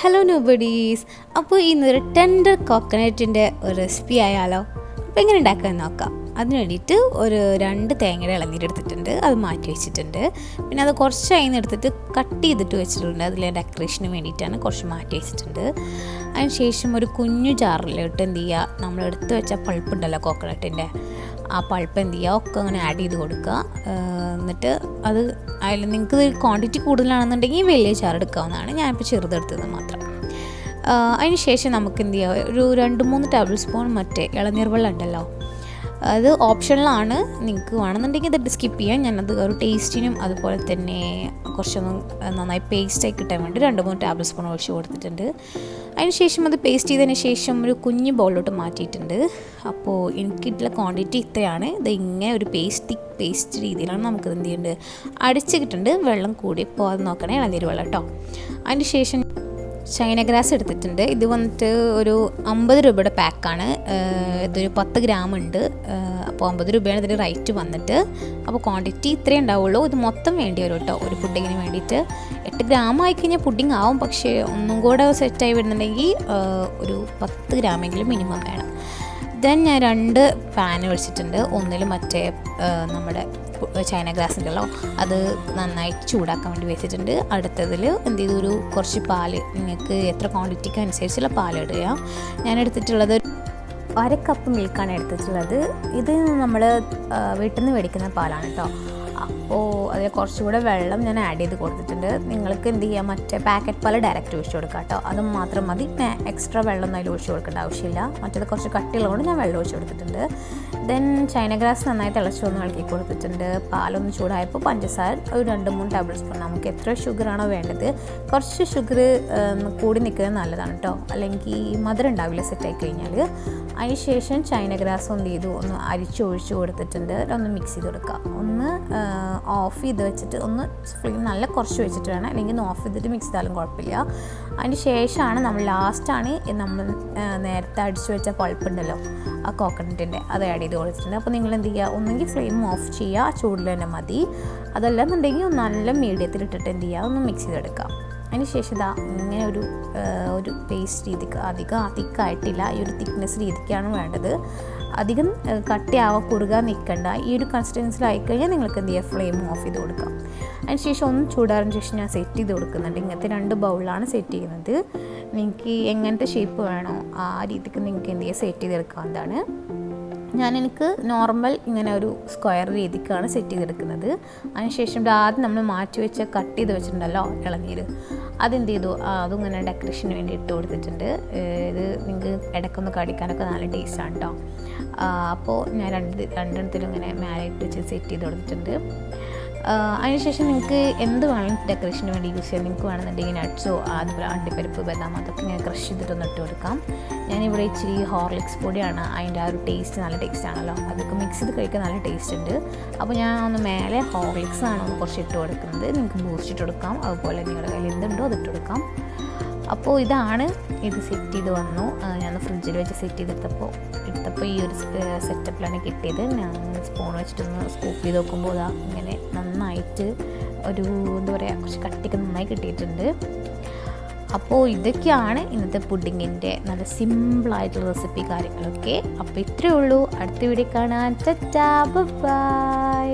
Hello nobody's. അപ്പോൾ ഇന്നൊരു tender കോക്കനട്ടിൻ്റെ ഒരു റെസിപ്പി ആയാലോ? അപ്പോൾ എങ്ങനെ ഉണ്ടാക്കാമെന്ന് നോക്കാം. അതിന് വേണ്ടിയിട്ട് ഒരു 2 തേങ്ങയുടെ ഇളനീരെടുത്തിട്ടുണ്ട്, അത് മാറ്റി വെച്ചിട്ടുണ്ട്. പിന്നെ അത് കുറച്ച് അതിന് എടുത്തിട്ട് കട്ട് ചെയ്തിട്ട് വെച്ചിട്ടുണ്ട്, അതിൽ ഡെക്കറേഷന് വേണ്ടിയിട്ടാണ് കുറച്ച് മാറ്റി വെച്ചിട്ടുണ്ട്. അതിന് ശേഷം ഒരു കുഞ്ഞു ജാറിലിട്ട് എന്ത് ചെയ്യുക, നമ്മൾ എടുത്ത് വെച്ച പൾപ്പ് ഉണ്ടല്ലോ കോക്കനട്ടിൻ്റെ, ആ പൾപ്പ് എന്ത് ചെയ്യുക ഒക്കെ അങ്ങനെ ആഡ് ചെയ്ത് കൊടുക്കുക. എന്നിട്ട് അത് അതിൽ നിങ്ങൾക്ക് ക്വാണ്ടിറ്റി കൂടുതലാണെന്നുണ്ടെങ്കിൽ വലിയ ജാർ എടുക്കാവുന്നതാണ്. ഞാനിപ്പോൾ ചെറുതെടുത്തത് മാത്രം. അതിന് ശേഷം നമുക്ക് എന്ത് ചെയ്യുക, ഒരു 2-3 ടേബിൾ സ്പൂൺ മറ്റേ ഇളനീർ വെള്ളം ഉണ്ടല്ലോ, അത് ഓപ്ഷണലാണ്. നിങ്ങൾക്ക് വേണമെന്നുണ്ടെങ്കിൽ ഇത് സ്കിപ്പ് ചെയ്യാം. ഞാനത് ഒരു ടേസ്റ്റിനും അതുപോലെ തന്നെ കുറച്ചൊന്നും നന്നായി പേസ്റ്റായി കിട്ടാൻ വേണ്ടി 2-3 ടേബിൾ സ്പൂൺ ഒഴിച്ച് കൊടുത്തിട്ടുണ്ട്. അതിന് ശേഷം അത് പേസ്റ്റ് ചെയ്തതിന് ശേഷം ഒരു കുഞ്ഞ് ബൗളിലോട്ട് മാറ്റിയിട്ടുണ്ട്. അപ്പോൾ എനിക്കിട്ടുള്ള ക്വാണ്ടിറ്റി ഇത്രയാണ്. ഇത് ഇങ്ങനെ ഒരു പേസ്റ്റ് രീതിയിലാണ് നമുക്കിത് എന്ത് ചെയ്യുന്നുണ്ട്, അടിച്ച് കിട്ടുന്നുണ്ട്. വെള്ളം കൂടി പോകാതെ നോക്കണേ, ഇളനീര് വെള്ളം കേട്ടോ. അതിന് ശേഷം ചൈന ഗ്രാസ് എടുത്തിട്ടുണ്ട്. ഇത് വന്നിട്ട് ഒരു 50 രൂപയുടെ പാക്കാണ്. ഇതൊരു 10 ഗ്രാം ഉണ്ട്. അപ്പോൾ 50 രൂപയാണ് ഇതിൻ്റെ റേറ്റ് വന്നിട്ട്. അപ്പോൾ ക്വാണ്ടിറ്റി ഇത്രയേ ഉണ്ടാവുള്ളൂ. ഇത് മൊത്തം വേണ്ടി വരും കേട്ടോ ഒരു പുഡിങ്ങിന് വേണ്ടിയിട്ട്. 8 ഗ്രാം ആയിക്കഴിഞ്ഞാൽ പുഡിങ് ആവും, പക്ഷേ ഒന്നും കൂടെ സെറ്റായി വരുന്നുണ്ടെങ്കിൽ ഒരു 10 ഗ്രാമെങ്കിലും മിനിമം വേണം. ദെൻ ഞാൻ 2 പാൻ വെച്ചിട്ടുണ്ട്. ഒന്നിൽ മറ്റേ നമ്മുടെ ചൈന ഗ്രാസ് ഉണ്ടല്ലോ, അത് നന്നായിട്ട് ചൂടാക്കാൻ വേണ്ടി വെച്ചിട്ടുണ്ട്. അടുത്തതിൽ എന്ത് ചെയ്തു, ഒരു കുറച്ച് പാല്, നിങ്ങൾക്ക് എത്ര ക്വാണ്ടിറ്റിക്ക് അനുസരിച്ചുള്ള പാലിടുക. ഞാൻ എടുത്തിട്ടുള്ളത് 1 കപ്പ് മിൽക്കാണ് എടുത്തിട്ടുള്ളത്. ഇത് നമ്മൾ വീട്ടിൽ നിന്ന് മേടിക്കുന്ന പാലാണ് കേട്ടോ. അപ്പോൾ അതിൽ കുറച്ചുകൂടെ വെള്ളം ഞാൻ ആഡ് ചെയ്ത് കൊടുത്തിട്ടുണ്ട്. നിങ്ങൾക്ക് എന്ത് ചെയ്യാം, മറ്റേ പാക്കറ്റ് പാൽ ഡയറക്റ്റ് ഒഴിച്ച് കൊടുക്കാം കേട്ടോ, അത് മാത്രം മതി. എക്സ്ട്രാ വെള്ളം അതിൽ ഒഴിച്ച് കൊടുക്കേണ്ട ആവശ്യമില്ല. മറ്റേത് കുറച്ച് കട്ടിയുള്ളതുകൊണ്ട് ഞാൻ വെള്ളം ഒഴിച്ച് കൊടുത്തിട്ടുണ്ട്. ദെൻ ചൈന ഗ്രാസ് നന്നായി തിളച്ച് ഒന്ന് ഇളക്കി കൊടുത്തിട്ടുണ്ട്. പാലൊന്ന് ചൂടായപ്പോൾ പഞ്ചസാര ഒരു 2-3 ടേബിൾ സ്പൂൺ, നമുക്ക് എത്ര ഷുഗറാണോ വേണ്ടത്, കുറച്ച് ഷുഗർ കൂടി നിൽക്കുന്നത് നല്ലതാണ് കേട്ടോ, അല്ലെങ്കിൽ മധുരം ഉണ്ടാവില്ല സെറ്റായി കഴിഞ്ഞാൽ. അതിന് ശേഷം ചൈന ഗ്രാസ് എന്ത് ചെയ്തു, ഒന്ന് അരിച്ചൊഴിച്ച് കൊടുത്തിട്ടുണ്ട്. ഒന്ന് മിക്സ് ചെയ്ത് കൊടുക്കുക. ഒന്ന് ഓഫ് ചെയ്ത് വെച്ചിട്ട്, ഒന്ന് ഫ്ലെയിം നല്ല കുറച്ച് വെച്ചിട്ട് വേണം, അല്ലെങ്കിൽ ഒന്ന് ഓഫ് ചെയ്തിട്ട് മിക്സ് ചെയ്താലും കുഴപ്പമില്ല. അതിന് ശേഷമാണ് നമ്മൾ ലാസ്റ്റാണ് നമ്മൾ നേരത്തെ അടിച്ചു വെച്ച പൾപ്പുണ്ടല്ലോ ആ കോക്കനട്ടിൻ്റെ, അത് ആഡ് ചെയ്ത് കൊടുത്തിട്ടുണ്ട്. അപ്പോൾ നിങ്ങൾ എന്ത് ചെയ്യുക, ഒന്നെങ്കിൽ ഫ്ലെയിം ഓഫ് ചെയ്യുക, ചൂടിൽ തന്നെ മതി. അതല്ലെന്നുണ്ടെങ്കിൽ നല്ല മീഡിയത്തിൽ ഇട്ടിട്ട് എന്ത് ചെയ്യുക, ഒന്ന് മിക്സ് ചെയ്തെടുക്കാം. അതിന് ശേഷം ഇതാ ഇങ്ങനെ ഒരു പേസ്റ്റ് രീതിക്ക്, അധികം തിക്കായിട്ടില്ല, ഈ ഒരു തിക്നെസ് രീതിക്കാണ് വേണ്ടത്. അധികം കുറുകാൻ നിൽക്കണ്ട. ഈ ഒരു കൺസിസ്റ്റൻസിലായിക്കഴിഞ്ഞാൽ നിങ്ങൾക്ക് എന്ത് ചെയ്യുക, ഫ്ലെയിം ഓഫ് ചെയ്ത് കൊടുക്കാം. അതിന് ശേഷം ഒന്ന് ചൂടാറിന് ശേഷം ഞാൻ സെറ്റ് ചെയ്ത് കൊടുക്കുന്നുണ്ട്. ഇങ്ങനത്തെ 2 ബൗളിലാണ് സെറ്റ് ചെയ്യുന്നത്. നിങ്ങൾക്ക് എങ്ങനത്തെ ഷേപ്പ് വേണോ ആ രീതിക്ക് നിങ്ങൾക്ക് എന്ത് ചെയ്യുക, സെറ്റ് ചെയ്തെടുക്കാവുന്നതാണ്. എനിക്ക് നോർമൽ ഇങ്ങനെ ഒരു സ്ക്വയർ രീതിക്കാണ് സെറ്റ് ചെയ്തെടുക്കുന്നത്. അതിനുശേഷം ആദ്യം നമ്മൾ മാറ്റി വെച്ച് കട്ട് ചെയ്ത് വെച്ചിട്ടുണ്ടല്ലോ ഇളനീര്, അതെന്ത് ചെയ്തു, അതും ഇങ്ങനെ ഡെക്കറേഷന് വേണ്ടി ഇട്ട് കൊടുത്തിട്ടുണ്ട്. ഇത് നിങ്ങൾക്ക് ഇടയ്ക്കൊന്ന് കടിക്കാനൊക്കെ നല്ല ടേസ്റ്റാണ് കേട്ടോ. അപ്പോൾ ഞാൻ രണ്ടെണ്ണത്തിലും ഇങ്ങനെ മേലെ ഇട്ട് വെച്ച് സെറ്റ് ചെയ്ത് കൊടുത്തിട്ടുണ്ട്. അതിനുശേഷം നിങ്ങൾക്ക് എന്ത് വേണം ഡെക്കറേഷന് വേണ്ടി യൂസ് ചെയ്യാം. നിങ്ങൾക്ക് വേണമെന്നുണ്ടെങ്കിൽ നട്ട്സോ അതുപോലെ അണ്ടിപ്പരിപ്പ്, ബദാം, അതൊക്കെ ഇങ്ങനെ ക്രഷ് ചെയ്തിട്ടൊന്ന് ഇട്ട് കൊടുക്കാം. ഞാനിവിടെ ഇച്ചിരി ഹോർലിക്സ് പൊടിയാണ്, അതിൻ്റെ ആ ഒരു ടേസ്റ്റ് നല്ല ടേസ്റ്റ് ആണല്ലോ, അതൊക്കെ മിക്സ് ചെയ്ത് കഴിക്കാൻ നല്ല ടേസ്റ്റ് ഉണ്ട്. അപ്പോൾ ഞാൻ ഒന്ന് മേലെ ഹോർലിക്സ് ആണ് ഒന്ന് കുറച്ച് ഇട്ട് കൊടുക്കുന്നത്. നിങ്ങൾക്ക് ബൂസ്റ്റ് ഇട്ട് കൊടുക്കാം, അതുപോലെ നിങ്ങളുടെ കയ്യിൽ എന്തുണ്ടോ അത് ഇട്ട് കൊടുക്കാം. അപ്പോൾ ഇതാണ്, ഇത് സെറ്റ് ചെയ്ത് വന്നു. ഞാൻ ഫ്രിഡ്ജിൽ വെച്ച് സെറ്റ് ചെയ്തെടുത്തപ്പോൾ ഈ ഒരു സെറ്റപ്പിലാണ് കിട്ടിയത്. ഞാൻ സ്പൂൺ വെച്ചിട്ടൊന്ന് സ്കൂപ്പ് ചെയ്ത് നോക്കുമ്പോൾ ഇതാ ഇങ്ങനെ നന്നായിട്ട് ഒരു എന്താ പറയുക, കുറച്ച് കട്ടിക്ക് നന്നായി കിട്ടിയിട്ടുണ്ട്. അപ്പോൾ ഇതൊക്കെയാണ് ഇന്നത്തെ പുഡിങ്ങിൻ്റെ നല്ല സിമ്പിളായിട്ടുള്ള റെസിപ്പി കാര്യങ്ങളൊക്കെ. അപ്പോൾ ഇത്രയേ ഉള്ളൂ. അടുത്ത വീഡിയോ കാണാൻ. ടാറ്റാ, ബൈ.